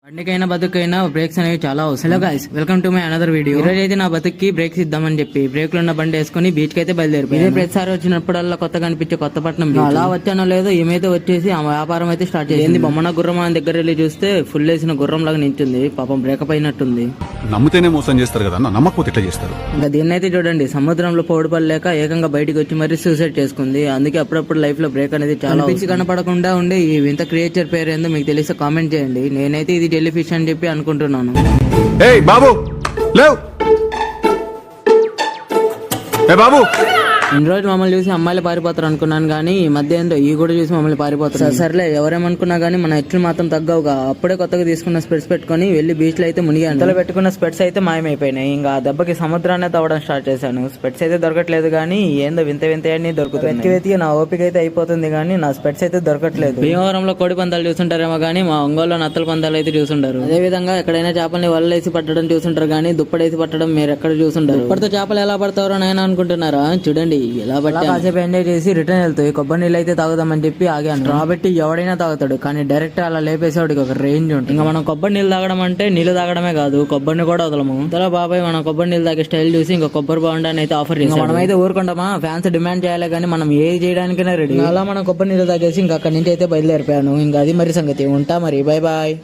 బండికైనా బతుకైనా breaks అనేవి చాలా అవసరం. Hello guys, welcome to my another video. ఈ రోజు అయితే నా బతుక్కి బ్రేక్స్ ఇద్దామని చెప్పి బ్రేక్లు ఉన్న బండి వేసుకుని బీచ్ కి అయితే బయలుదేరిపోయి ప్రతిసారి వచ్చినప్పుడల్లా కొత్తగా అనిపించే కొత్తపట్నం అలా వచ్చానో లేదో ఏమైతే వచ్చేసి ఆ వ్యాపారం అయితే స్టార్ట్ చేసింది. బొమ్మన గుర్రం అని దగ్గర వెళ్ళి చూస్తే ఫుల్ వేసిన గుర్రం లాగా నించుంది. పాపం బ్రేకప్ అయినట్టుంది. నమ్మితేనే మోసం చేస్తారు కదా, నమ్మకపోతే ఎట్లా చేస్తారు? ఇంకా దీన్నైతే చూడండి, సముద్రంలో పోడుపడలేక ఏకంగా బయటకు వచ్చి మరీ సూసైడ్ చేసుకుంది. అందుకే అప్పుడప్పుడు లైఫ్ లో బ్రేక్ అనేది చాలా పిచ్చి కనపడకుండా ఉండే ఈ వింత క్రియేచర్ పేరు ఏందో మీకు తెలిస్తే కామెంట్ చేయండి. నేనైతే ఇది జెల్లీ ఫిష్ అని చెప్పి అనుకుంటున్నాను. ఏయ్ బాబు లేవ్, ఏ బాబు. ఇన్ని రోజులు మమ్మల్ని చూసి అమ్మాయిలు పారిపోతారు అనుకున్నాను, కానీ ఈ మధ్య ఏంటో ఈ కూడా చూసి మమ్మల్ని పారిపోతారు. సర్లే, ఎవరేమనుకున్నా గానీ మన ఎట్లు మాత్రం తగ్గవుగా. అప్పుడే కొత్తగా తీసుకున్న స్పెట్స్ పెట్టుకుని వెళ్లి బీచ్ లో అయితే మునిగాను. అంతలో పెట్టుకున్న స్పెట్స్ అయితే మాయమైపోయినాయి. ఇంకా ఆ దెబ్బకి సముద్రాన్ని తవ్వడం స్టార్ట్ చేశాను. స్పెట్స్ అయితే దొరకట్లేదు, కానీ ఏందో వింత వింత అన్ని దొరుకుతాయి. వెతికి నా ఓపిక అయితే అయిపోతుంది, కానీ నా స్పెట్స్ అయితే దొరకట్లేదు. భీమవరంలో కోడి పందాలు చూస్తుంటారేమో కానీ మా ఒంగోలులో నత్తల పందాలు అయితే చూస్తుంటారు. అదే విధంగా ఎక్కడైనా చేపల్ని వలలేసి పట్టడం చూస్తుంటారు, కానీ దుప్పడేసి పట్టడం మీరు ఎక్కడ చూస్తుంటారు. దుప్పటితో చేపలు ఎలా పడతారో నేను అనుకుంటున్నారా? చూడండి ఎలా పట్టా. కాసేపు ఎంజాయ్ చేసి రిటర్న్ వెళ్తాయి. కొబ్బరి నీళ్ళు అయితే తాగుదామని చెప్పి ఆగాను. రాబట్టి ఎవడైనా తాగుతాడు, కానీ డైరెక్ట్ అలా లేపేసేవాడికి ఒక రేంజ్ ఉంటుంది. ఇంకా మనం కొబ్బరి నీళ్ళు తాగడం అంటే నీళ్ళు తాగడమే కాదు, కొబ్బరిని కూడా వదలము. ఇంతలో బాబాయ్ మనం కొబ్బరి నీళ్ళు తాగే స్టైల్ చూసి ఇంకా కొబ్బరి బాగుండని అయితే ఆఫర్ చేసి మనమైతే ఊరుకుంటామా? ఫ్యాన్స్ డిమాండ్ చేయాలి, కానీ మనం ఏది చేయడానికైనా రెడీ. అలా మనం కొబ్బరి నీళ్ళు తాగేసి ఇంకా అక్కడి నుంచి అయితే బయలుదేరిపోయాను. ఇంకా అది మరి సంగతి. ఉంటా మరి, బై బాయ్.